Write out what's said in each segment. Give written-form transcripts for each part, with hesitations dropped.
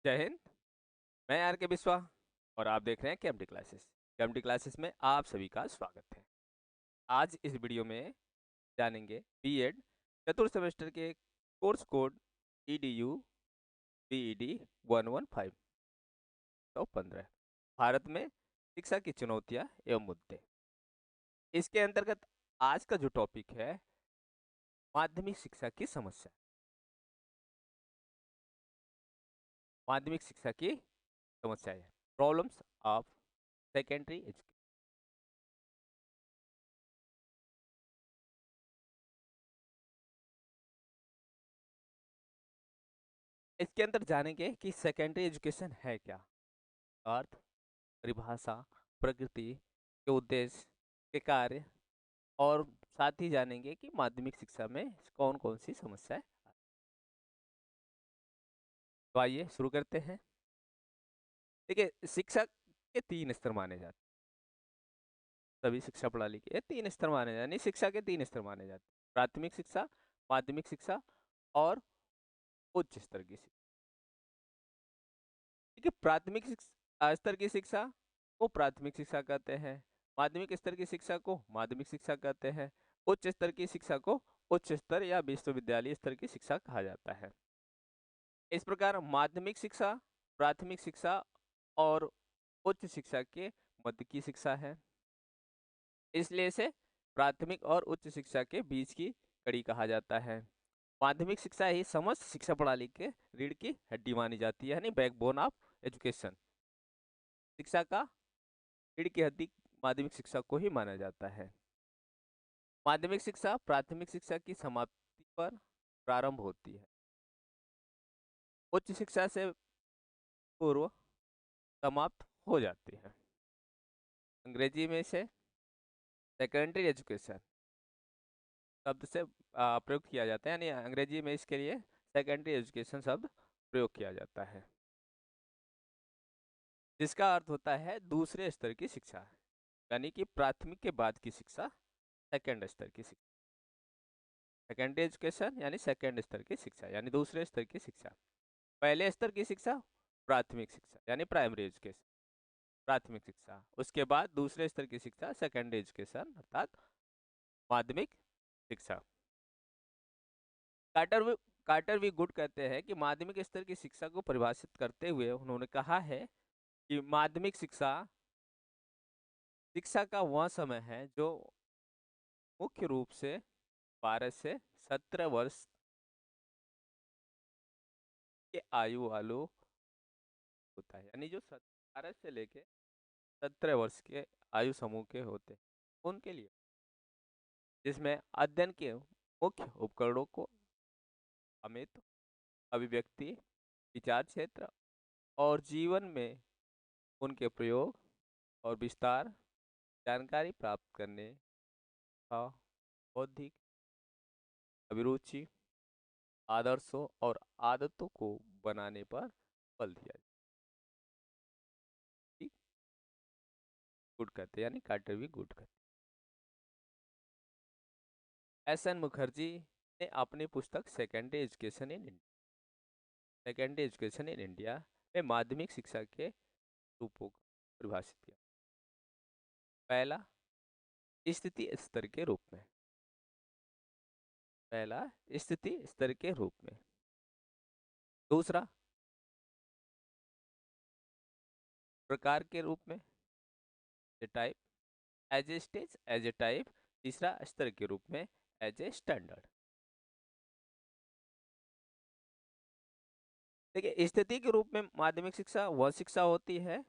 जय हिंद। मैं आर के बिस्वा और आप देख रहे हैं केएमटी क्लासेस। केएमटी क्लासेस में आप सभी का स्वागत है। आज इस वीडियो में जानेंगे बीएड चतुर्थ सेमेस्टर के course code EDU BED 115 Bharat में शिक्षा की चुनौतियां एवं मुद्दे। इसके अंतर्गत आज का जो टॉपिक है माध्यमिक शिक्षा की समस्या। माध्यमिक शिक्षा की समस्याएं, प्रॉब्लम्स ऑफ सेकेंडरी एजुकेशन। इसके अंदर जानेंगे कि सेकेंडरी एजुकेशन है क्या, अर्थ, परिभाषा, प्रकृति के उद्देश्य के कार्य, और साथ ही जानेंगे कि माध्यमिक शिक्षा में कौन कौन सी समस्याएं। तो आइए शुरू करते हैं। देखिए, शिक्षा के तीन स्तर माने जाते हैं। सभी शिक्षा प्रणाली के तीन स्तर माने जाते, यानी शिक्षा के तीन स्तर माने जाते हैं: प्राथमिक शिक्षा, माध्यमिक शिक्षा और उच्च स्तर की शिक्षा। ठीक है, प्राथमिक स्तर की शिक्षा को प्राथमिक शिक्षा कहते हैं, माध्यमिक स्तर की शिक्षा को माध्यमिक शिक्षा कहते हैं, उच्च स्तर की शिक्षा को उच्च स्तर या विश्वविद्यालय स्तर की शिक्षा कहा जाता है। इस प्रकार माध्यमिक शिक्षा, प्राथमिक शिक्षा और उच्च शिक्षा के मध्य की शिक्षा है, इसलिए इसे प्राथमिक और उच्च शिक्षा के बीच की कड़ी कहा जाता है। माध्यमिक शिक्षा ही समस्त शिक्षा प्रणाली के रीढ़ की हड्डी मानी जाती है, यानी बैकबोन ऑफ एजुकेशन। शिक्षा का रीढ़ की हड्डी माध्यमिक शिक्षा को ही माना जाता है। माध्यमिक शिक्षा प्राथमिक शिक्षा की समाप्ति पर प्रारंभ होती है, उच्च शिक्षा से पूर्व समाप्त हो जाती है। अंग्रेजी में इसे सेकेंडरी एजुकेशन शब्द से प्रयोग किया जाता है, यानी अंग्रेजी में इसके लिए सेकेंडरी एजुकेशन शब्द प्रयोग किया जाता है, जिसका अर्थ होता है दूसरे स्तर की शिक्षा, यानी कि प्राथमिक के बाद की शिक्षा सेकेंड स्तर की शिक्षा। सेकेंडरी एजुकेशन यानी सेकेंड स्तर की शिक्षा, यानी दूसरे स्तर की शिक्षा। पहले स्तर की शिक्षा प्राथमिक शिक्षा यानी प्राइमरी एजुकेशन, प्राथमिक शिक्षा। उसके बाद दूसरे स्तर की शिक्षा सेकेंडरी एजुकेशन अर्थात माध्यमिक शिक्षा। Carter V Carter V Good कहते हैं कि माध्यमिक स्तर की शिक्षा को परिभाषित करते हुए उन्होंने कहा है कि माध्यमिक शिक्षा शिक्षा का वह समय है जो मुख्य रूप से 12 से 17 वर्ष के आयु वालों होता है, यानी जो 18 से लेके 17 वर्ष के आयु समूह के होते हैं उनके लिए, जिसमें अध्ययन के मुख्य उपकरणों को अमित, अभिव्यक्ति, विचार क्षेत्र और जीवन में उनके प्रयोग और विस्तार, जानकारी प्राप्त करने का बौद्धिक अभिरुचि, आदर्शों और आदतों को बनाने पर बल दिया जाए। गुड कहते हैं, यानी कार्टर भी गुड कहते हैं। एस एन मुखर्जी ने अपनी पुस्तक सेकेंडरी एजुकेशन इन इंडिया में माध्यमिक शिक्षा के रूपों को परिभाषित किया। पहला, स्थिति स्तर के रूप में। पहला, स्थिति स्तर के रूप में। दूसरा, प्रकार के रूप में, type. As a stage, as a type. तीसरा, स्तर के रूप में, एज ए स्टैंडर्ड। देखिए, स्थिति के रूप में माध्यमिक शिक्षा वह शिक्षा होती है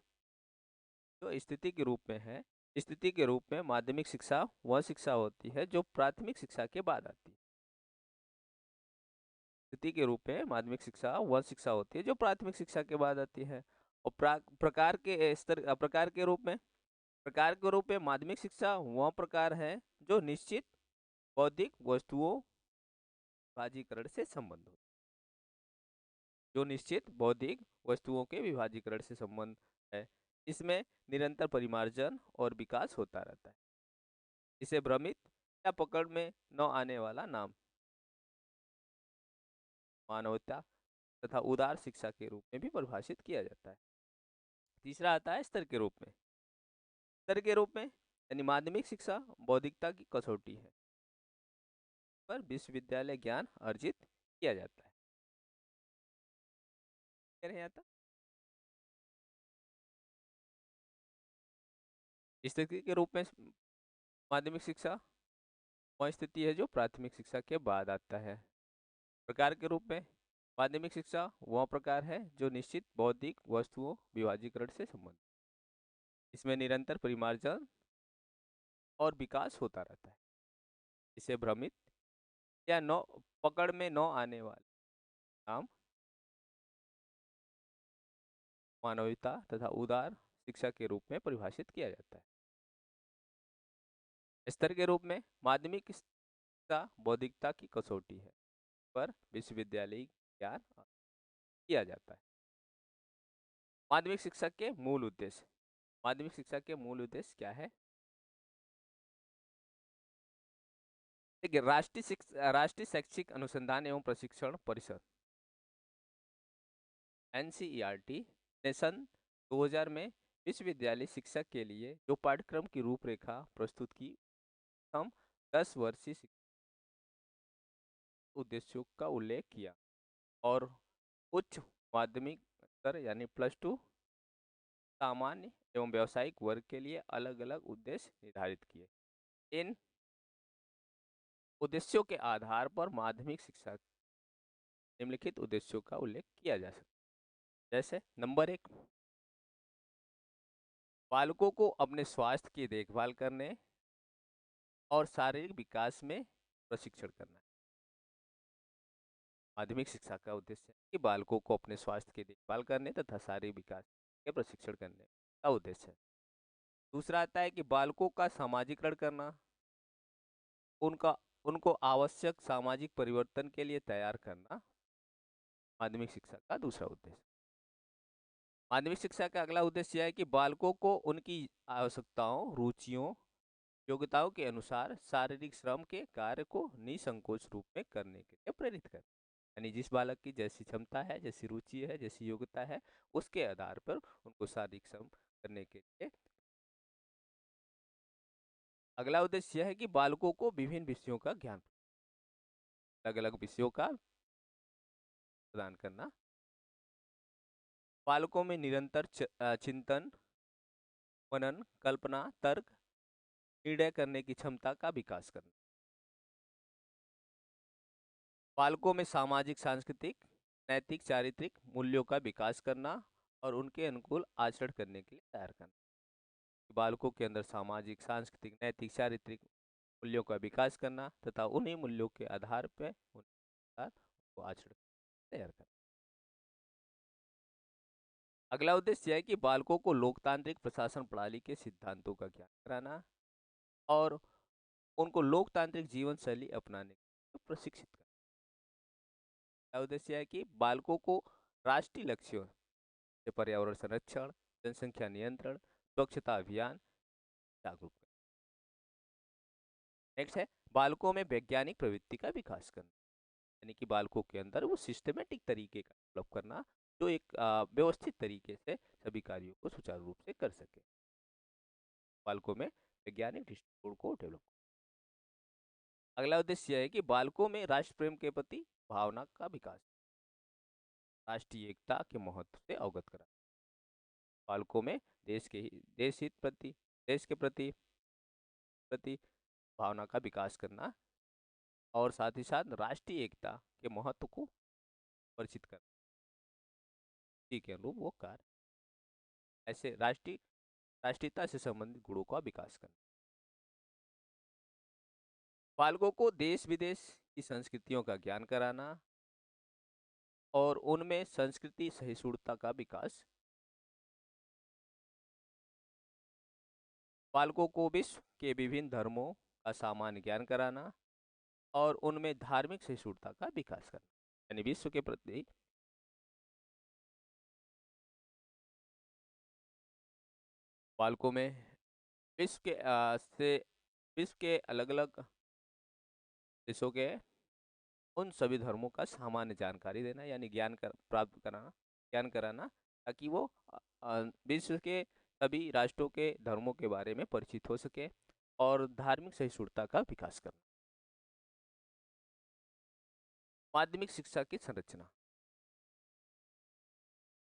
जो स्थिति के रूप में है। स्थिति के रूप में माध्यमिक शिक्षा वह शिक्षा होती है जो प्राथमिक शिक्षा के बाद आती है। स्थिति के रूप में माध्यमिक शिक्षा वह शिक्षा होती है जो प्राथमिक शिक्षा के बाद आती है। और प्रकार के रूप में माध्यमिक शिक्षा वह प्रकार है जो निश्चित बौद्धिक वस्तुओं विभाजीकरण से संबंध हो, जो निश्चित बौद्धिक वस्तुओं के विभाजीकरण से संबंध है। इसमें निरंतर परिमार्जन और विकास होता रहता है। इसे भ्रमित या पकड़ में न आने वाला नाम मानवता तथा उदार शिक्षा के रूप में भी परिभाषित किया जाता है। तीसरा आता है स्तर के रूप में। स्तर के रूप में यानी माध्यमिक शिक्षा बौद्धिकता की कसौटी है पर विश्वविद्यालय ज्ञान अर्जित किया जाता है। कह रहे हैं यहाँ तक। स्थिति के रूप में माध्यमिक शिक्षा वह स्थिति है जो प्राथमिक शिक्षा के बाद आता है। प्रकार के रूप में माध्यमिक शिक्षा वह प्रकार है जो निश्चित बौद्धिक वस्तुओं विभाजीकरण से संबंधित। इसमें निरंतर परिमार्जन और विकास होता रहता है। इसे भ्रमित या न पकड़ में न आने वाले काम मानवीयता तथा उदार शिक्षा के रूप में परिभाषित किया जाता है। स्तर के रूप में माध्यमिक शिक्षा बौद्धिकता की कसौटी है पर विश्वविद्यालय ज्ञान किया जाता है। माध्यमिक शिक्षा के मूल उद्देश्य। माध्यमिक शिक्षा के मूल उद्देश्य क्या है? देखिए, राष्ट्रीय शैक्षिक अनुसंधान एवं प्रशिक्षण परिषद NCERT ने सन 2000 में विश्वविद्यालय शिक्षा के लिए जो पाठ्यक्रम की रूपरेखा प्रस्तुत की, हम 10 वर्षीय उद्देश्यों का उल्लेख किया और उच्च माध्यमिक स्तर यानी +2 सामान्य एवं व्यावसायिक वर्ग के लिए अलग अलग उद्देश्य निर्धारित किए। इन उद्देश्यों के आधार पर माध्यमिक शिक्षा निम्नलिखित उद्देश्यों का उल्लेख किया जा सकता है। जैसे नंबर 1, बालकों को अपने स्वास्थ्य की देखभाल करने और शारीरिक विकास में प्रशिक्षण करना है। माध्यमिक शिक्षा का उद्देश्य है कि बालकों को अपने स्वास्थ्य की देखभाल करने तथा शारीरिक विकास के प्रशिक्षण करने का उद्देश्य है। दूसरा आता है कि बालकों का सामाजिकरण करना, उनका उनको आवश्यक सामाजिक परिवर्तन के लिए तैयार करना माध्यमिक शिक्षा का दूसरा उद्देश्य। माध्यमिक शिक्षा का अगला उद्देश्य है कि बालकों को उनकी आवश्यकताओं, रुचियों, योग्यताओं के अनुसार शारीरिक श्रम के कार्य को निसंकोच रूप में करने के लिए प्रेरित करें। यानी जिस बालक की जैसी क्षमता है, जैसी रुचि है, जैसी योग्यता है, उसके आधार पर उनको शारीरिक श्रम करने के लिए। अगला उद्देश्य यह है कि बालकों को विभिन्न विषयों का ज्ञान, अलग अलग विषयों का प्रदान करना, बालकों में निरंतर चिंतन, मनन, कल्पना, तर्क, निर्णय करने की क्षमता का विकास करना, बालकों में सामाजिक, सांस्कृतिक, नैतिक, चारित्रिक मूल्यों का विकास करना और उनके अनुकूल आचरण करने के लिए तैयार करना। बालकों के अंदर सामाजिक, सांस्कृतिक, नैतिक, चारित्रिक मूल्यों का विकास करना तथा उन्हीं मूल्यों के आधार पर उनको आचरण तैयार करना। अगला उद्देश्य है कि बालकों को लोकतांत्रिक प्रशासन प्रणाली के सिद्धांतों का ज्ञान कराना और उनको लोकतांत्रिक जीवन शैली अपनाने को प्रशिक्षित करना। अगला उद्देश्य है कि बालकों को राष्ट्रीय लक्ष्यों जैसे पर्यावरण संरक्षण, जनसंख्या नियंत्रण, स्वच्छता अभियान जागरूक करना। नेक्स्ट है बालकों में वैज्ञानिक प्रवृत्ति का विकास करना, यानी कि बालकों के अंदर वो सिस्टमेटिक तरीके का डेवलप करना जो एक व्यवस्थित तरीके से सभी कार्यों को सुचारू रूप से कर सके। बालकों में वैज्ञानिक दृष्टिकोण को डेवलप। अगला उद्देश्य है कि बालकों में राष्ट्र प्रेम के प्रति भावना का विकास, राष्ट्रीय एकता के महत्व से अवगत करा, बालकों में देश हित प्रति, देश के प्रति भावना का विकास करना और साथ ही साथ राष्ट्रीय एकता के महत्व को परिचित करना, इसी के अनुरूप वो कार्य ऐसे राष्ट्रीयता से संबंधित गुणों का विकास करना। बालकों को देश विदेश की संस्कृतियों का ज्ञान कराना और उनमें संस्कृति सहिष्णुता का विकास, बालकों को विश्व के विभिन्न धर्मों का सामान्य ज्ञान कराना और उनमें धार्मिक सहिष्णुता का विकास करना, यानी विश्व के प्रति बालकों में विश्व के अलग अलग देशों के उन सभी धर्मों का सामान्य जानकारी देना, यानी प्राप्त कराना, ज्ञान कराना, ताकि वो विश्व के सभी राष्ट्रों के धर्मों के बारे में परिचित हो सके, और धार्मिक सहिष्णुता का विकास करना। माध्यमिक शिक्षा की संरचना।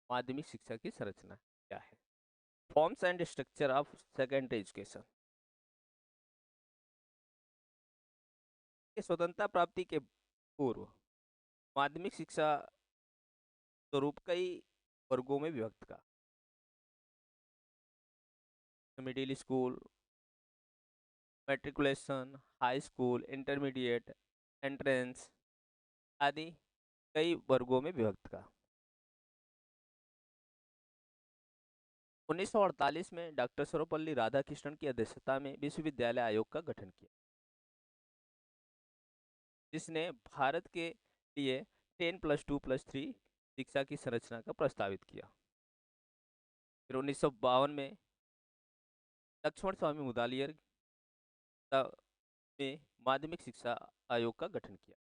माध्यमिक शिक्षा की संरचना क्या है? Forms and structure of secondary education. स्वतंत्रता प्राप्ति के पूर्व माध्यमिक शिक्षा स्वरूप कई वर्गों में विभक्त था। Middle school, matriculation, high school, intermediate, entrance आदि कई वर्गों में विभक्त था। 1948 में डॉक्टर सर्वपल्ली राधाकृष्णन की अध्यक्षता में विश्वविद्यालय आयोग का गठन किया, जिसने भारत के लिए 10+2+3 शिक्षा की संरचना का प्रस्तावित किया। फिर 1952 में लक्ष्मण स्वामी मुदालियर में माध्यमिक शिक्षा आयोग का गठन किया।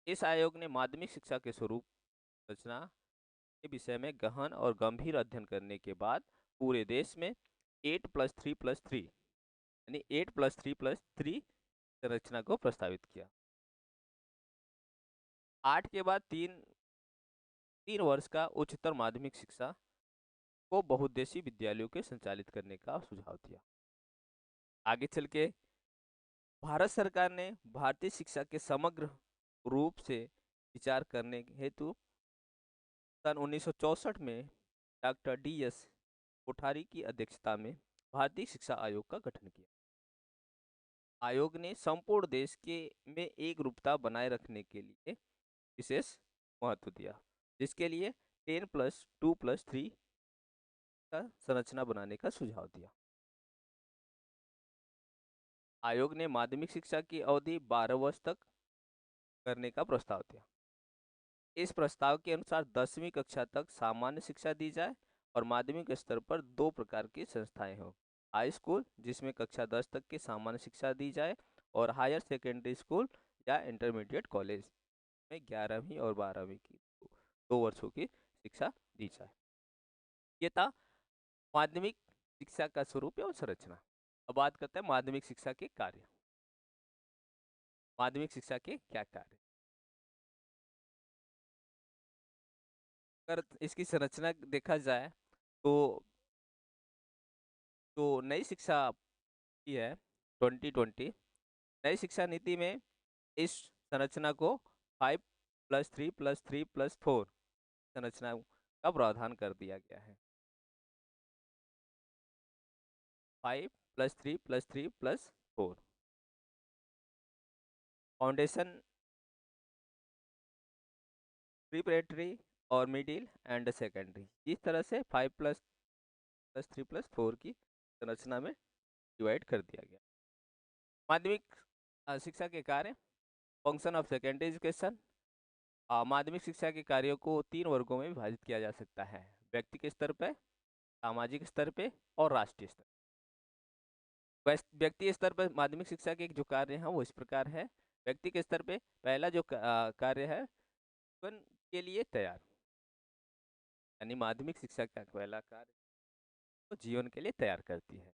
इस आयोग ने माध्यमिक शिक्षा के स्वरूप, रचना के विषय में गहन और गंभीर अध्ययन करने के बाद पूरे देश में 8+3+3 यानी 8+3+3 संरचना को प्रस्तावित किया। 8 के बाद तीन वर्ष का उच्चतर माध्यमिक शिक्षा को बहुउद्देशीय विद्यालयों के संचालित करने का सुझाव दिया। आगे चल के भारत सरकार ने भारतीय शिक्षा के समग्र रूप से विचार करने हेतु सन 1964 में डॉक्टर DS कोठारी की अध्यक्षता में भारतीय शिक्षा आयोग का गठन किया। आयोग ने संपूर्ण देश के में एक रूपता बनाए रखने के लिए विशेष महत्व दिया, जिसके लिए 10+2+3 का संरचना बनाने का सुझाव दिया। आयोग ने माध्यमिक शिक्षा की अवधि 12 वर्ष तक करने का प्रस्ताव दिया। इस प्रस्ताव के अनुसार 10वीं कक्षा तक सामान्य शिक्षा दी जाए और माध्यमिक स्तर पर दो प्रकार की संस्थाएं हों। हाई स्कूल, जिसमें कक्षा 10 तक की सामान्य शिक्षा दी जाए, और हायर सेकेंडरी स्कूल या इंटरमीडिएट कॉलेज में 11वीं और 12वीं की 2 वर्षों की शिक्षा दी जाए। ये था माध्यमिक शिक्षा का स्वरूप एवं संरचना। अब बात करते हैं माध्यमिक शिक्षा के कार्य। माध्यमिक शिक्षा के क्या कार्य? अगर इसकी संरचना देखा जाए तो जो नई शिक्षा की है 2020 नई शिक्षा नीति में इस संरचना को 5+3+3+4 संरचना का प्रावधान कर दिया गया है। 5+3+3+4 फाउंडेशन, प्रिपरेटरी और मिडिल एंड सेकेंडरी, इस तरह से 5+3+4 की संरचना में डिवाइड कर दिया गया। माध्यमिक शिक्षा के कार्य। Function of secondary education. माध्यमिक शिक्षा के कार्यों को 3 वर्गों में विभाजित किया जा सकता है: व्यक्ति के स्तर पर, सामाजिक स्तर पे और राष्ट्रीय स्तर। व्यक्ति स्तर पर माध्यमिक शिक्षा के जो कार्य हैं वो इस प्रकार है। व्यक्ति के स्तर पे पहला जो कार्य है, जीवन के लिए तैयार, यानी माध्यमिक शिक्षा का पहला कार्य तो जीवन के लिए तैयार करती है।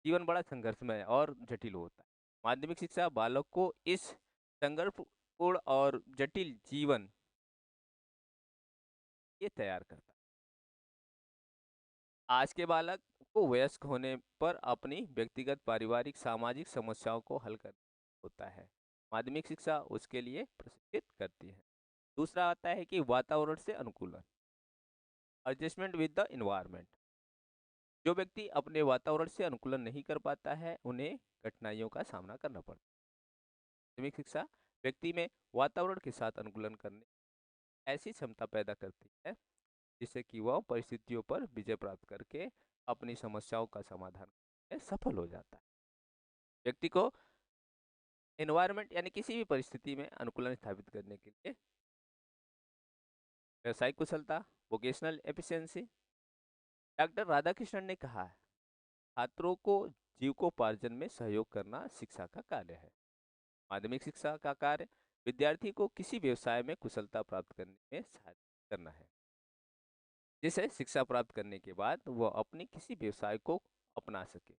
जीवन बड़ा संघर्षमय और जटिल होता है। माध्यमिक शिक्षा बालक को इस संघर्षपूर्ण और जटिल जीवन ये तैयार करता है। आज के बालक को वयस्क होने पर अपनी व्यक्तिगत, पारिवारिक, सामाजिक समस्याओं को हल कर होता है। माध्यमिक शिक्षा उसके लिए प्रशिक्षित करती है। दूसरा आता है कि वातावरण से अनुकूलन, एडजस्टमेंट विद द इन्वायरमेंट। जो व्यक्ति अपने वातावरण से अनुकूलन नहीं कर पाता है, उन्हें कठिनाइयों का सामना करना पड़ता है। माध्यमिक शिक्षा व्यक्ति में वातावरण के साथ अनुकूलन करने ऐसी क्षमता पैदा करती है जिससे कि वह परिस्थितियों पर विजय प्राप्त करके अपनी समस्याओं का समाधान में सफल हो जाता है। व्यक्ति को एनवायरनमेंट यानी किसी भी परिस्थिति में अनुकूलन स्थापित करने के लिए व्यावसायिक कुशलता, वोकेशनल एफिशिएंसी। डॉक्टर राधाकृष्णन ने कहा है, छात्रों को जीविकोपार्जन में सहयोग करना शिक्षा का कार्य है। माध्यमिक शिक्षा का कार्य विद्यार्थी को किसी व्यवसाय में कुशलता प्राप्त करने में सहायता करना है, जिससे शिक्षा प्राप्त करने के बाद वह अपने किसी व्यवसाय को अपना सके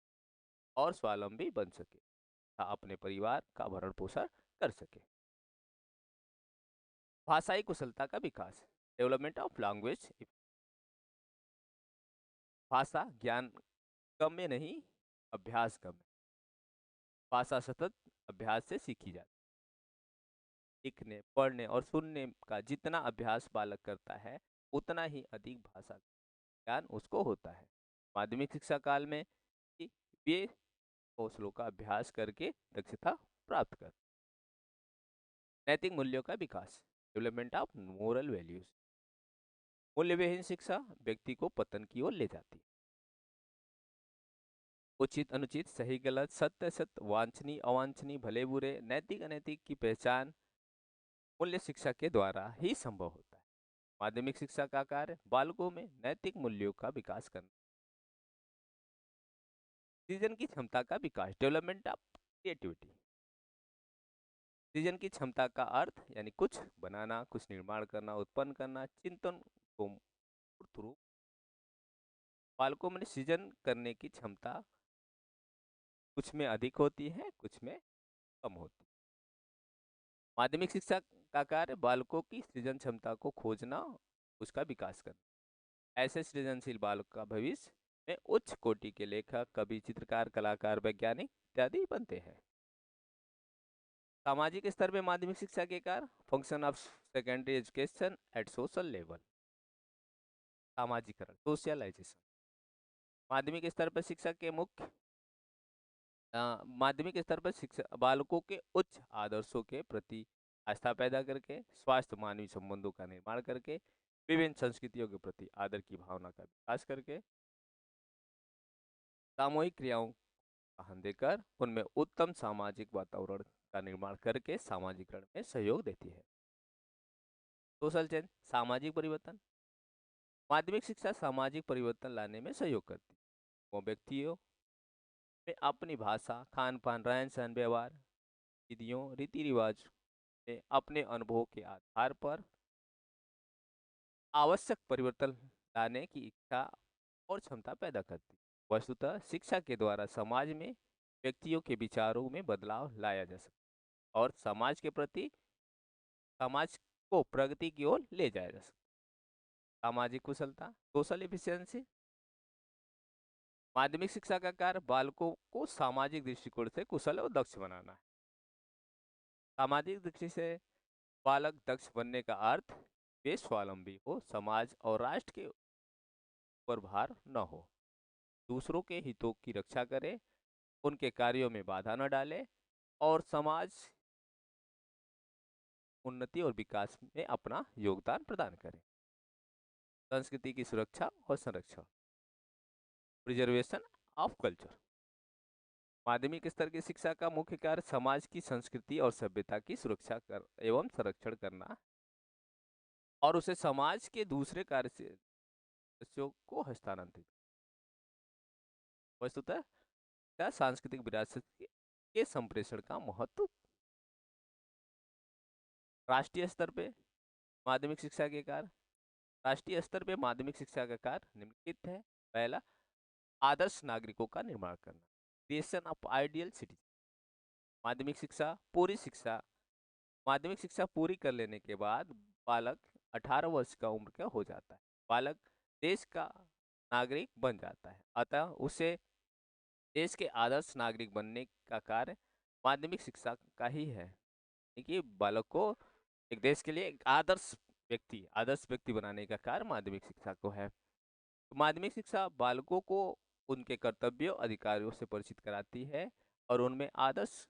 और स्वावलंबी बन सके तथा अपने परिवार का भरण पोषण कर सके। भाषाई कुशलता का विकास, डेवलपमेंट ऑफ लैंग्वेज। भाषा ज्ञान कम में नहीं, अभ्यास कम में। भाषा सतत अभ्यास से सीखी जाती है। लिखने, पढ़ने और सुनने का जितना अभ्यास बालक करता है, उतना ही अधिक भाषा का ज्ञान उसको होता है। माध्यमिक शिक्षा काल में ये कौशलों का अभ्यास करके दक्षता प्राप्त कर। नैतिक मूल्यों का विकास, डेवलपमेंट ऑफ मोरल वैल्यूज। मूल्यविहीन शिक्षा व्यक्ति को पतन की ओर ले जाती है। उचित अनुचित, सही गलत, सत्य असत्य, वांछनीय अवांछनीय, भले बुरे, नैतिक अनैतिक की पहचान मूल्य शिक्षा के द्वारा ही संभव होता है। माध्यमिक शिक्षा का कार्य बालकों में नैतिक मूल्यों का विकास करना। सृजन की क्षमता का विकास, डेवलपमेंट ऑफ क्रिएटिविटी। सृजन की क्षमता का अर्थ यानी कुछ बनाना, कुछ निर्माण करना, उत्पन्न करना, चिंतन को मूर्त रूप। बालकों में सृजन करने की क्षमता कुछ में अधिक होती है, कुछ में कम होती है। माध्यमिक शिक्षा का कार्य बालकों की सृजन क्षमता को खोजना, उसका विकास करना। ऐसे सृजनशील बालक का भविष्य में उच्च कोटि के लेखक, कवि, चित्रकार, कलाकार, वैज्ञानिक इत्यादि बनते हैं। सामाजिक स्तर पे माध्यमिक शिक्षा के कार्य, function of secondary education at social level. सामाजिकरण, सोशलाइजेशन। माध्यमिक स्तर पर शिक्षा के मुख्य माध्यमिक स्तर पर शिक्षा बालकों के उच्च आदर्शों के प्रति आस्था पैदा करके, स्वास्थ्य मानवीय संबंधों का निर्माण करके, विभिन्न संस्कृतियों के प्रति आदर की भावना का विकास करके, सामूहिक क्रियाओं का आह्वान देकर उनमें उत्तम सामाजिक वातावरण का निर्माण करके सामाजिकरण में सहयोग देती है। सोशल चेंज, सामाजिक परिवर्तन। माध्यमिक शिक्षा सामाजिक परिवर्तन लाने में सहयोग करती है। वो व्यक्तियों में अपनी भाषा, खान पान, रहन सहन, व्यवहार, विधियों, रीति रिवाज में अपने अनुभवों के आधार पर आवश्यक परिवर्तन लाने की इच्छा और क्षमता पैदा करती है। वस्तुतः शिक्षा के द्वारा समाज में व्यक्तियों के विचारों में बदलाव लाया जा सकता है और समाज को प्रगति की ओर ले जाया जा सकता है। सामाजिक कुशलता, सोशल एफिशिएंसी। माध्यमिक शिक्षा का कार्य बालकों को सामाजिक दृष्टिकोण से कुशल और दक्ष बनाना है। सामाजिक दृष्टि से बालक दक्ष बनने का अर्थ वे स्वावलंबी हो, समाज और राष्ट्र के ऊपर भार न हो, दूसरों के हितों की रक्षा करे, उनके कार्यों में बाधा न डाले और समाज उन्नति और विकास में अपना योगदान प्रदान करें। संस्कृति की सुरक्षा और संरक्षण, प्रिजर्वेशन ऑफ कल्चर। माध्यमिक स्तर की शिक्षा का मुख्य कार्य समाज की संस्कृति और सभ्यता की सुरक्षा कर एवं संरक्षण करना और उसे समाज के दूसरे कार्य से सदस्यों को हस्तांतरित। वस्तुतः क्या सांस्कृतिक विरासत के संप्रेषण का महत्व। राष्ट्रीय स्तर पे माध्यमिक शिक्षा के कार्य, राष्ट्रीय स्तर पे माध्यमिक शिक्षा का कार्य निम्नलिखित है। पहला, आदर्श नागरिकों का निर्माण करना, क्रिएशन ऑफ आइडियल सिटीजन। माध्यमिक शिक्षा पूरी कर लेने के बाद बालक 18 वर्ष का उम्र का हो जाता है। बालक देश का नागरिक बन जाता है, अतः उसे देश के आदर्श नागरिक बनने का कार्य माध्यमिक शिक्षा का ही है। देखिए, बालक को एक देश के लिए एक आदर्श व्यक्ति बनाने का कार्य माध्यमिक शिक्षा को है। तो माध्यमिक शिक्षा बालकों को उनके कर्तव्यों अधिकारियों से परिचित कराती है और उनमें आदर्श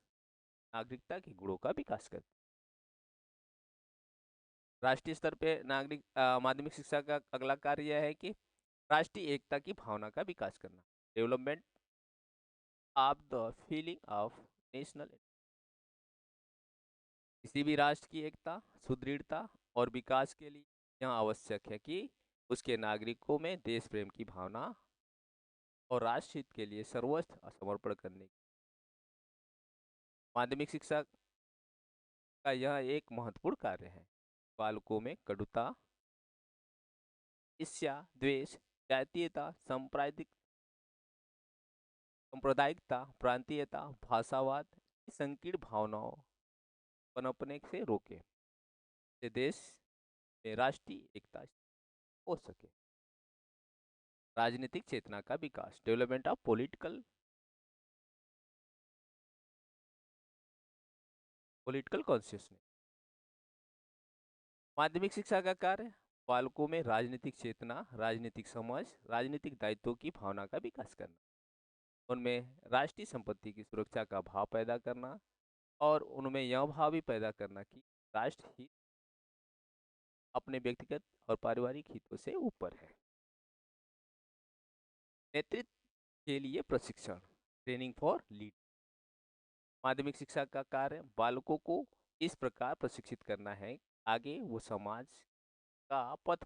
नागरिकता के गुणों का विकास करती है। राष्ट्रीय स्तर पे माध्यमिक शिक्षा का अगला कार्य यह है कि राष्ट्रीय एकता की भावना का विकास करना, development of the feeling of national. किसी भी राष्ट्र की एकता, सुदृढ़ता और विकास के लिए यह आवश्यक है कि उसके नागरिकों में देश प्रेम की भावना और राष्ट्र हित के लिए सर्वोच्च समर्पण करने की। माध्यमिक शिक्षा का यह एक महत्वपूर्ण कार्य है। बालकों में कटुता, ईर्ष्या, द्वेष, जातीयता, सांप्रदायिकता, प्रांतीयता, भाषावाद की संकीर्ण भावनाओं पनपने से रोके, से देश में राष्ट्रीय एकता हो सके। राजनीतिक चेतना का विकास, डेवलपमेंट ऑफ पॉलिटिकल कॉन्शियसनेस। माध्यमिक शिक्षा का कार्य बालकों में राजनीतिक चेतना, राजनीतिक समझ, राजनीतिक दायित्वों की भावना का विकास करना, उनमें राष्ट्रीय संपत्ति की सुरक्षा का भाव पैदा करना और उनमें यह भाव भी पैदा करना कि राष्ट्र हित अपने व्यक्तिगत और पारिवारिक हितों से ऊपर है। नेतृत्व के लिए प्रशिक्षण, ट्रेनिंग फॉर लीड। माध्यमिक शिक्षा का कार्य बालकों को इस प्रकार प्रशिक्षित करना है आगे वो समाज का पथ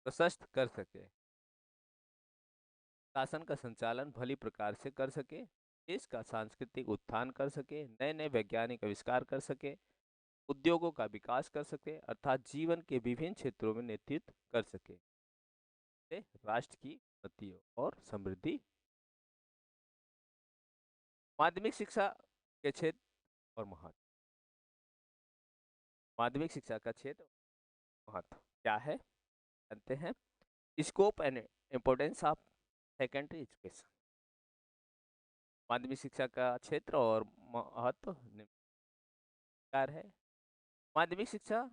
प्रशस्त कर सके, शासन का संचालन भली प्रकार से कर सके, देश का सांस्कृतिक उत्थान कर सके, नए नए वैज्ञानिक आविष्कार कर सके, उद्योगों का विकास कर सके, अर्थात जीवन के विभिन्न क्षेत्रों में नेतृत्व कर सके, से राष्ट्र की उन्नति और समृद्धि। माध्यमिक शिक्षा के क्षेत्र और महत्व। माध्यमिक शिक्षा का क्षेत्र महत्व क्या है जानते हैं। Scope and importance of secondary education. माध्यमिक शिक्षा का क्षेत्र और महत्व निम्नकार है। माध्यमिक शिक्षा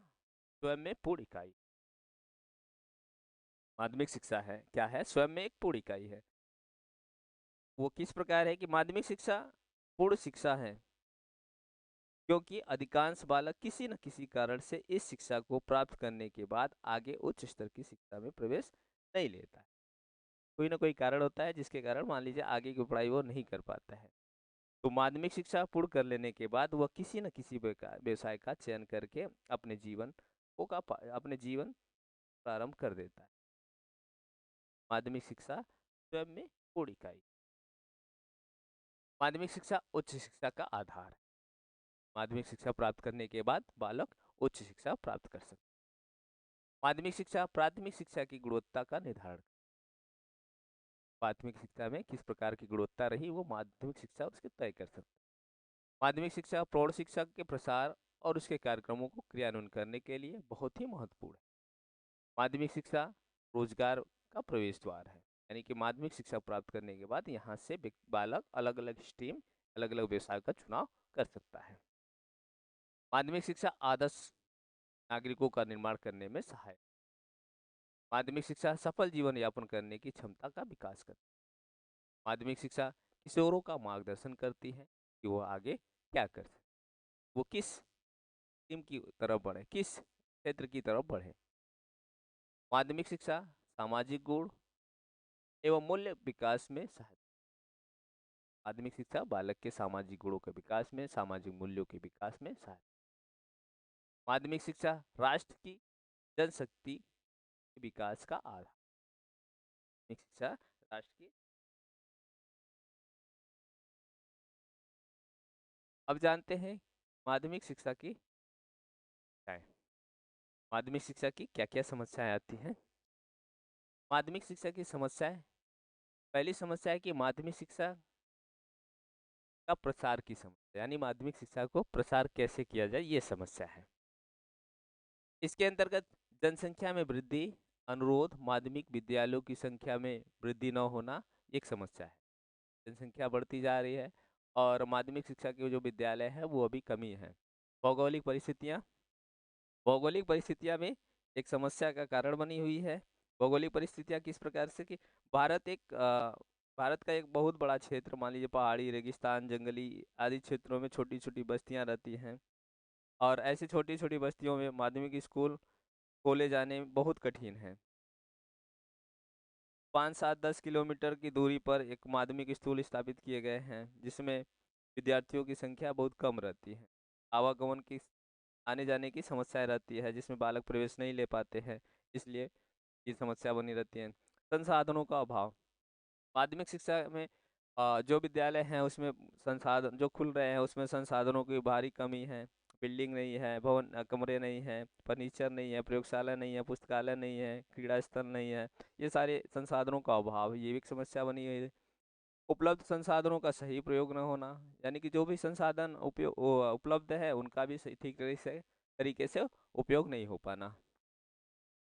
स्वयं में पूर्ण इकाई। माध्यमिक शिक्षा है क्या है, स्वयं में एक पूर्ण इकाई है। वो किस प्रकार है कि माध्यमिक शिक्षा पूर्ण शिक्षा है क्योंकि अधिकांश बालक किसी न किसी कारण से इस शिक्षा को प्राप्त करने के बाद आगे उच्च स्तर की शिक्षा में प्रवेश नहीं लेता है। कोई ना कोई कारण होता है जिसके कारण मान लीजिए आगे की पढ़ाई वो नहीं कर पाता है। तो माध्यमिक शिक्षा पूर्ण कर लेने के बाद वह किसी न किसी व्यवसाय का चयन करके अपने जीवन प्रारंभ कर देता है। माध्यमिक शिक्षा स्वयं में पूर्ण इकाई। माध्यमिक शिक्षा उच्च शिक्षा का आधार है। माध्यमिक शिक्षा प्राप्त करने के बाद बालक उच्च शिक्षा प्राप्त कर सकते हैं। माध्यमिक शिक्षा प्राथमिक शिक्षा की गुणवत्ता का निर्धारण। प्राथमिक शिक्षा में किस प्रकार की गुणवत्ता रही वो माध्यमिक शिक्षा उसके तय कर सकते हैं। माध्यमिक शिक्षा प्रौढ़ शिक्षा के प्रसार और उसके कार्यक्रमों को क्रियान्वयन करने के लिए बहुत ही महत्वपूर्ण है। माध्यमिक शिक्षा रोजगार का प्रवेश द्वार है, यानी कि माध्यमिक शिक्षा प्राप्त करने के बाद यहाँ से बालक अलग अलग स्ट्रीम, अलग अलग व्यवसाय का चुनाव कर सकता है। माध्यमिक शिक्षा आदर्श नागरिकों का निर्माण करने में सहायक। माध्यमिक शिक्षा सफल जीवन यापन करने की क्षमता का विकास करती है। माध्यमिक शिक्षा किशोरों का मार्गदर्शन करती है कि वो आगे क्या कर सकते, वो किस टीम की तरफ बढ़े, किस क्षेत्र की तरफ बढ़े। माध्यमिक शिक्षा सामाजिक गुण एवं मूल्य विकास में सहायता। माध्यमिक शिक्षा बालक के सामाजिक गुणों के विकास में, सामाजिक मूल्यों के विकास में सहायता। माध्यमिक शिक्षा राष्ट्र की जनशक्ति के विकास का आधार। माध्यमिक शिक्षा राष्ट्र की। अब जानते हैं माध्यमिक शिक्षा की क्या है। माध्यमिक शिक्षा की क्या क्या समस्याएं आती हैं। माध्यमिक शिक्षा की समस्याएं, पहली समस्या है कि माध्यमिक शिक्षा का प्रसार की समस्या, यानी माध्यमिक शिक्षा को प्रसार कैसे किया जाए ये समस्या है। इसके अंतर्गत जनसंख्या में वृद्धि, अनुरोध, माध्यमिक विद्यालयों की संख्या में वृद्धि न होना एक समस्या है। जनसंख्या बढ़ती जा रही है और माध्यमिक शिक्षा के जो विद्यालय है वो अभी कमी है। भौगोलिक परिस्थितियाँ, भौगोलिक परिस्थितियाँ में एक समस्या का कारण बनी हुई है। भौगोलिक परिस्थितियाँ किस प्रकार से कि भारत का एक बहुत बड़ा क्षेत्र, मान लीजिए पहाड़ी, रेगिस्तान, जंगली आदि क्षेत्रों में छोटी छोटी बस्तियाँ रहती हैं और ऐसी छोटी छोटी बस्तियों में माध्यमिक स्कूल खोले जाने में बहुत कठिन है। 5-7-10 किलोमीटर की दूरी पर एक माध्यमिक स्कूल स्थापित किए गए हैं जिसमें विद्यार्थियों की संख्या बहुत कम रहती है। आवागमन की, आने जाने की समस्याएं रहती है जिसमें बालक प्रवेश नहीं ले पाते हैं, इसलिए ये समस्या बनी रहती है। संसाधनों का अभाव, माध्यमिक शिक्षा में जो विद्यालय हैं उसमें संसाधन जो खुल रहे हैं उसमें संसाधनों की भारी कमी है। बिल्डिंग नहीं है, भवन कमरे नहीं है, फर्नीचर नहीं है, प्रयोगशाला नहीं है, पुस्तकालय नहीं है, क्रीड़ा स्थल नहीं है। ये सारे संसाधनों का अभाव, ये भी एक समस्या बनी हुई है। उपलब्ध संसाधनों का सही प्रयोग न होना, यानी कि जो भी संसाधन उपयोग उपलब्ध है उनका भी सही ठीक तरीके से उपयोग नहीं हो पाना।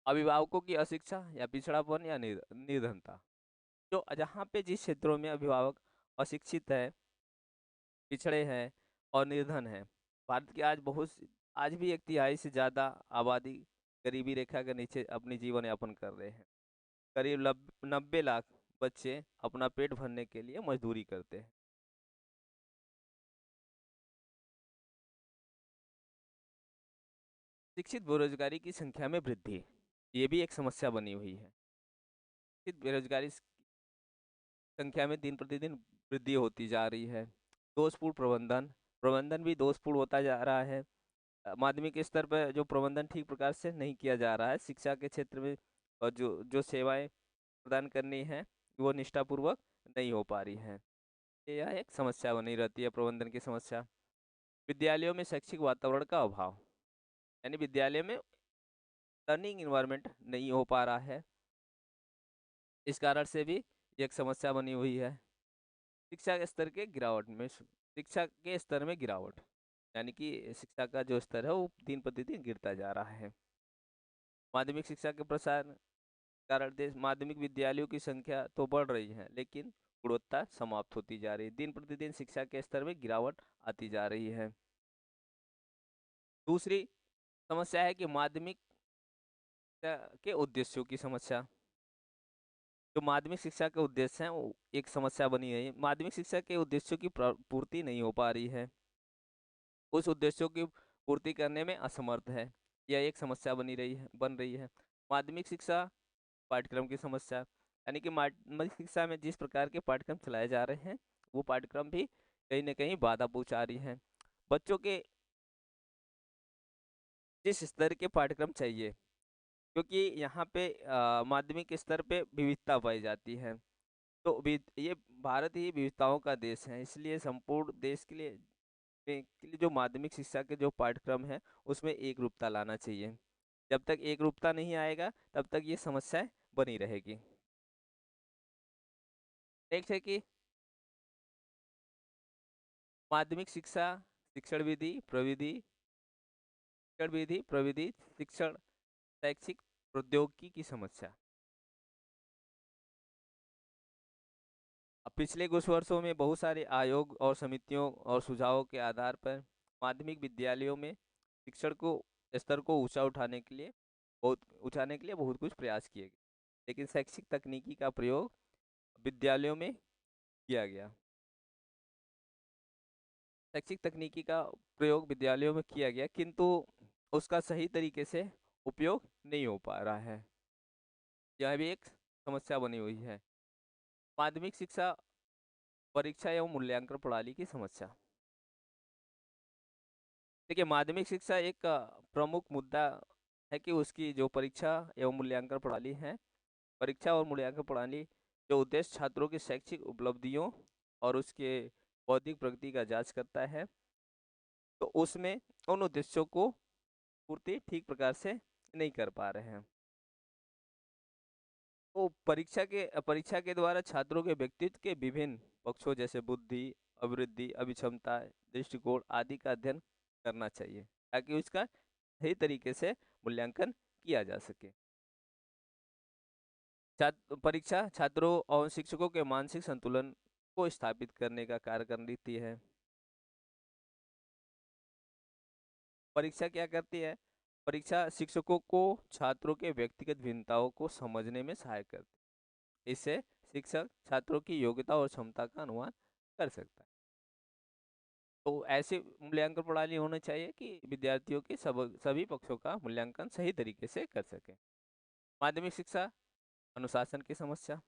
अभिभावकों की अशिक्षा या पिछड़ापन या निर्धनता, जो जहाँ पे जिस क्षेत्रों में अभिभावक अशिक्षित है, पिछड़े हैं और निर्धन हैं। भारत की आज भी एक तिहाई से ज्यादा आबादी गरीबी रेखा के नीचे अपनी जीवन यापन कर रहे हैं। करीब 90 लाख बच्चे अपना पेट भरने के लिए मजदूरी करते हैं। शिक्षित बेरोजगारी की संख्या में वृद्धि, ये भी एक समस्या बनी हुई है। शिक्षित बेरोजगारी संख्या में दिन प्रतिदिन वृद्धि होती जा रही है। दोषपूर्ण प्रबंधन, प्रबंधन भी दोषपूर्ण होता जा रहा है। माध्यमिक स्तर पर जो प्रबंधन ठीक प्रकार से नहीं किया जा रहा है शिक्षा के क्षेत्र में, और जो जो सेवाएं प्रदान करनी है वो निष्ठापूर्वक नहीं हो पा रही है। यह एक समस्या बनी रहती है, प्रबंधन की समस्या। विद्यालयों में शैक्षिक वातावरण का अभाव, यानी विद्यालय में लर्निंग इन्वायरमेंट नहीं हो पा रहा है, इस कारण से भी एक समस्या बनी हुई है। शिक्षा के स्तर के गिरावट में शिक्षा के स्तर में गिरावट, यानी कि शिक्षा का जो स्तर है वो दिन प्रतिदिन गिरता जा रहा है। माध्यमिक शिक्षा के प्रसार कारण देश माध्यमिक विद्यालयों की संख्या तो बढ़ रही है, लेकिन गुणवत्ता समाप्त होती जा रही है। दिन प्रतिदिन शिक्षा के स्तर में गिरावट आती जा रही है। दूसरी समस्या है कि माध्यमिक शिक्षा के उद्देश्यों की समस्या। जो माध्यमिक शिक्षा के उद्देश्य हैं वो एक समस्या बनी है। माध्यमिक शिक्षा के उद्देश्यों की पूर्ति नहीं हो पा रही है, उस उद्देश्यों की पूर्ति करने में असमर्थ है, यह एक समस्या बन रही है। माध्यमिक शिक्षा पाठ्यक्रम की समस्या, यानी कि माध्यमिक शिक्षा में जिस प्रकार के पाठ्यक्रम चलाए जा रहे हैं वो पाठ्यक्रम भी कहीं ना कहीं बाधा पहुंचा रही है। बच्चों के जिस स्तर के पाठ्यक्रम चाहिए, क्योंकि यहाँ पे माध्यमिक स्तर पे विविधता पाई जाती है। तो ये भारत ही विविधताओं का देश है, इसलिए संपूर्ण देश के लिए जो माध्यमिक शिक्षा के जो पाठ्यक्रम है उसमें एक रूपता लाना चाहिए। जब तक एक रूपता नहीं आएगा तब तक ये समस्याएं बनी रहेगी। नेक्स्ट है कि माध्यमिक शिक्षा शिक्षण विधि प्रविधि शिक्षण शैक्षिक प्रौद्योगिकी की समस्या। अब पिछले कुछ वर्षों में बहुत सारे आयोग और समितियों और सुझावों के आधार पर माध्यमिक विद्यालयों में शिक्षण को स्तर को ऊंचाने के लिए बहुत कुछ प्रयास किए गए, लेकिन शैक्षिक तकनीकी का प्रयोग विद्यालयों में किया गया। शैक्षिक तकनीकी का प्रयोग विद्यालयों में किया गया, किंतु उसका सही तरीके से उपयोग नहीं हो पा रहा है, यह भी एक समस्या बनी हुई है। माध्यमिक शिक्षा परीक्षा एवं मूल्यांकन प्रणाली की समस्या। देखिए, माध्यमिक शिक्षा एक प्रमुख मुद्दा है कि उसकी जो परीक्षा एवं मूल्यांकन प्रणाली है, परीक्षा और मूल्यांकन प्रणाली जो उद्देश्य छात्रों की शैक्षिक उपलब्धियों और उसके बौद्धिक प्रगति का जांच करता है, तो उसमें उन उद्देश्यों को पूर्ति ठीक प्रकार से नहीं कर पा रहे हैं। तो परीक्षा के द्वारा छात्रों के व्यक्तित्व के विभिन्न पक्षों जैसे बुद्धि, अभिवृद्धि, अभिक्षमता, दृष्टिकोण आदि का अध्ययन करना चाहिए, ताकि उसका सही तरीके से मूल्यांकन किया जा सके। परीक्षा छात्रों और शिक्षकों के मानसिक संतुलन को स्थापित करने का कार्य करती है। परीक्षा क्या करती है? परीक्षा शिक्षकों को छात्रों के व्यक्तिगत भिन्नताओं को समझने में सहायक करती है। इससे शिक्षक छात्रों की योग्यता और क्षमता का अनुमान कर सकता है। तो ऐसी मूल्यांकन प्रणाली होनी चाहिए कि विद्यार्थियों के सभी पक्षों का मूल्यांकन सही तरीके से कर सके। माध्यमिक शिक्षा अनुशासन की समस्या।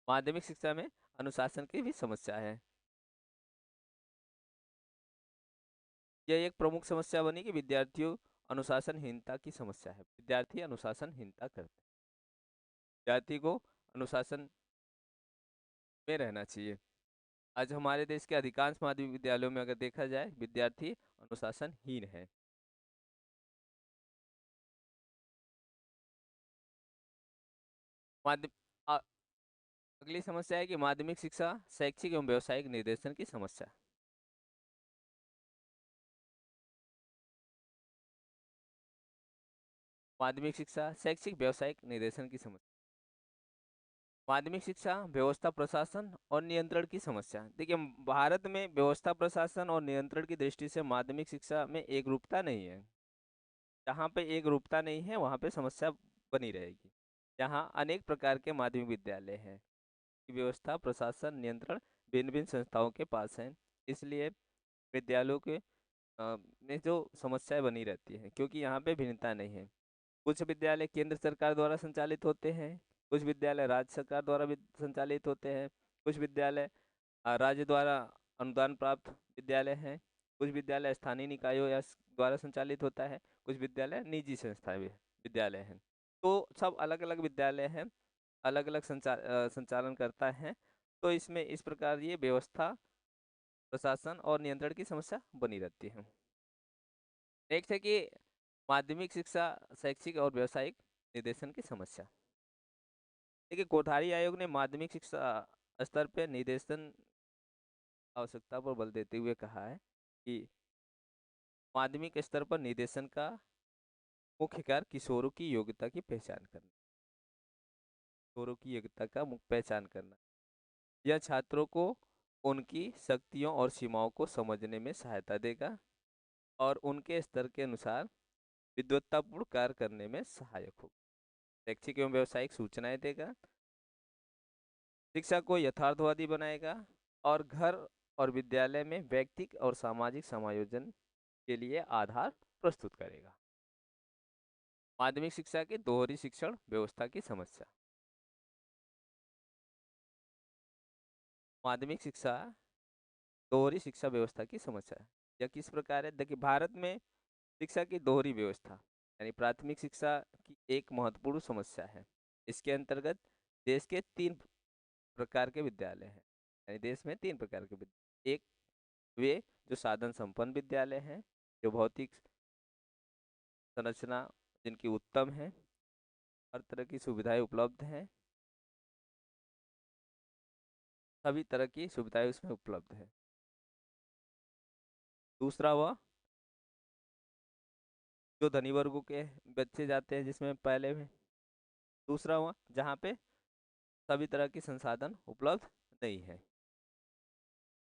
माध्यमिक शिक्षा में अनुशासन की भी समस्या है। यह एक प्रमुख समस्या बनी कि विद्यार्थियों अनुशासनहीनता की समस्या है। विद्यार्थी अनुशासनहीनता करते हैं। विद्यार्थी को अनुशासन में रहना चाहिए। आज हमारे देश के अधिकांश माध्यमिक विद्यालयों में अगर देखा जाए, विद्यार्थी अनुशासनहीन है। माध्यम अगली समस्या है कि माध्यमिक शिक्षा शैक्षिक एवं व्यावसायिक निर्देशन की समस्या। माध्यमिक शिक्षा शैक्षिक व्यावसायिक निर्देशन की समस्या। माध्यमिक शिक्षा व्यवस्था प्रशासन और नियंत्रण की समस्या। देखिए, भारत में व्यवस्था प्रशासन और नियंत्रण की दृष्टि से माध्यमिक शिक्षा में एक रूपता नहीं है। जहाँ पे एक रूपता नहीं है वहाँ पे समस्या बनी रहेगी। यहाँ अनेक प्रकार के माध्यमिक विद्यालय हैं, व्यवस्था प्रशासन नियंत्रण भिन्न भिन्न संस्थाओं के पास है, इसलिए विद्यालयों के में जो समस्याएं बनी रहती हैं, क्योंकि यहाँ पे भिन्नता नहीं है। कुछ विद्यालय केंद्र सरकार द्वारा संचालित होते हैं, कुछ विद्यालय राज्य सरकार द्वारा भी संचालित होते हैं, कुछ विद्यालय राज्य द्वारा अनुदान प्राप्त विद्यालय हैं, कुछ विद्यालय स्थानीय निकायों या द्वारा संचालित होता है, कुछ विद्यालय निजी संस्थाएं विद्यालय हैं। तो सब अलग अलग विद्यालय हैं, अलग अलग संचालन करता है। तो इसमें इस प्रकार ये व्यवस्था प्रशासन और नियंत्रण की समस्या बनी रहती है। नेक्स्ट है कि माध्यमिक शिक्षा शैक्षिक और व्यावसायिक निर्देशन की समस्या। देखिए, कोठारी आयोग ने माध्यमिक शिक्षा स्तर पर निर्देशन आवश्यकता पर बल देते हुए कहा है कि माध्यमिक स्तर पर निर्देशन का मुख्य कार्य किशोरों की योग्यता की पहचान करना, किशोरों की योग्यता का मुख्य पहचान करना। यह छात्रों को उनकी शक्तियों और सीमाओं को समझने में सहायता देगा और उनके स्तर के अनुसार विद्वत्तापूर्ण कार्य करने में सहायक होगा। शैक्षिक एवं व्यावसायिक सूचनाएं देगा, शिक्षा को यथार्थवादी बनाएगा और घर और विद्यालय में व्यक्तिक और सामाजिक समायोजन के लिए आधार प्रस्तुत करेगा। माध्यमिक शिक्षा की दोहरी शिक्षण व्यवस्था की समस्या। माध्यमिक शिक्षा दोहरी शिक्षा व्यवस्था की समस्या है। यह किस प्रकार है? देखिए, भारत में शिक्षा की दोहरी व्यवस्था यानी प्राथमिक शिक्षा की एक महत्वपूर्ण समस्या है। इसके अंतर्गत देश के तीन प्रकार के विद्यालय हैं, यानी देश में तीन प्रकार के विद्यालय। एक वे जो साधन संपन्न विद्यालय हैं, जो भौतिक संरचना जिनकी उत्तम है, हर तरह की सुविधाएं उपलब्ध हैं, सभी तरह की सुविधाएं उसमें उपलब्ध है। दूसरा वह जो धनी वर्गों के बच्चे जाते हैं, जिसमें पहले में दूसरा हुआ जहाँ पे सभी तरह की संसाधन उपलब्ध नहीं है,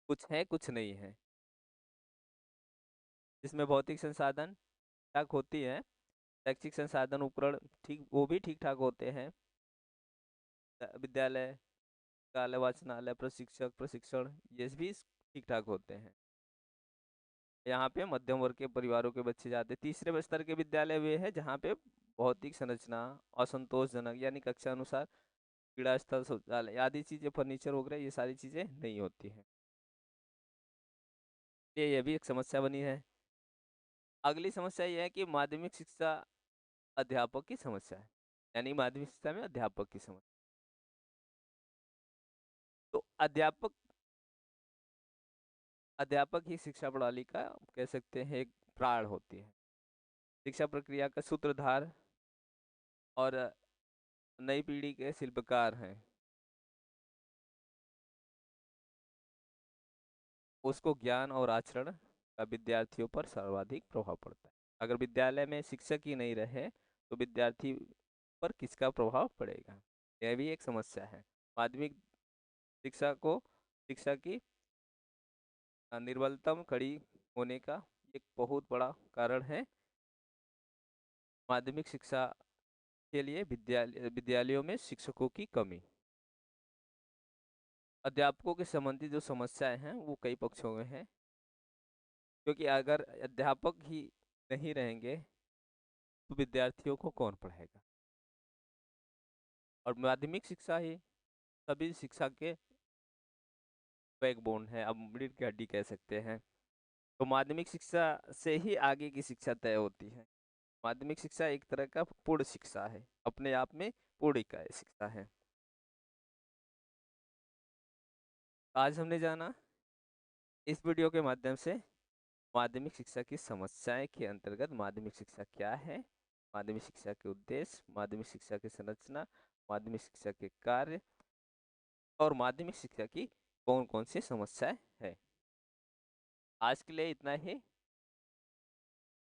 कुछ है कुछ नहीं है। जिसमें भौतिक संसाधन ठीक होती है, शैक्षिक संसाधन उपकरण ठीक वो भी ठीक ठाक होते हैं, विद्यालय काले वाचनालय प्रशिक्षक प्रशिक्षण ये भी ठीक ठाक होते हैं। यहाँ पे मध्यम वर्ग के परिवारों के बच्चे जाते हैं। तीसरे स्तर के विद्यालय वे हैं जहाँ पे भौतिक संरचना असंतोषजनक यानी कक्षा अनुसार क्रीड़ा स्थल शौचालय आदि चीजें फर्नीचर वगैरह ये सारी चीजें नहीं होती हैं। ये भी एक समस्या बनी है। अगली समस्या यह है कि माध्यमिक शिक्षा अध्यापक की समस्या है, यानी माध्यमिक शिक्षा में अध्यापक की समस्या। तो अध्यापक अध्यापक ही शिक्षा प्रणाली का कह सकते हैं एक प्राण होती है, शिक्षा प्रक्रिया का सूत्रधार और नई पीढ़ी के शिल्पकार हैं। उसको ज्ञान और आचरण का विद्यार्थियों पर सर्वाधिक प्रभाव पड़ता है। अगर विद्यालय में शिक्षक ही नहीं रहे तो विद्यार्थी पर किसका प्रभाव पड़ेगा, यह भी एक समस्या है। माध्यमिक शिक्षा को शिक्षा की निर्बलतम कड़ी होने का एक बहुत बड़ा कारण है माध्यमिक शिक्षा के लिए विद्यालयों में शिक्षकों की कमी। अध्यापकों के संबंधी जो समस्याएं हैं वो कई पक्षों में हैं, क्योंकि अगर अध्यापक ही नहीं रहेंगे तो विद्यार्थियों को कौन पढ़ाएगा। और माध्यमिक शिक्षा ही सभी शिक्षा के बैकबोन है, अब रीढ़ की हड्डी कह सकते हैं। तो माध्यमिक शिक्षा से ही आगे की शिक्षा तय होती है। माध्यमिक शिक्षा एक तरह का पूर्ण शिक्षा है, अपने आप में पूर्ण इकाई शिक्षा है। आज हमने जाना इस वीडियो के माध्यम से माध्यमिक शिक्षा की समस्याएं के अंतर्गत माध्यमिक शिक्षा क्या है, माध्यमिक शिक्षा के उद्देश्य, माध्यमिक शिक्षा की संरचना, माध्यमिक शिक्षा के कार्य और माध्यमिक शिक्षा की कौन कौन सी समस्याएं है। आज के लिए इतना ही।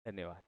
धन्यवाद।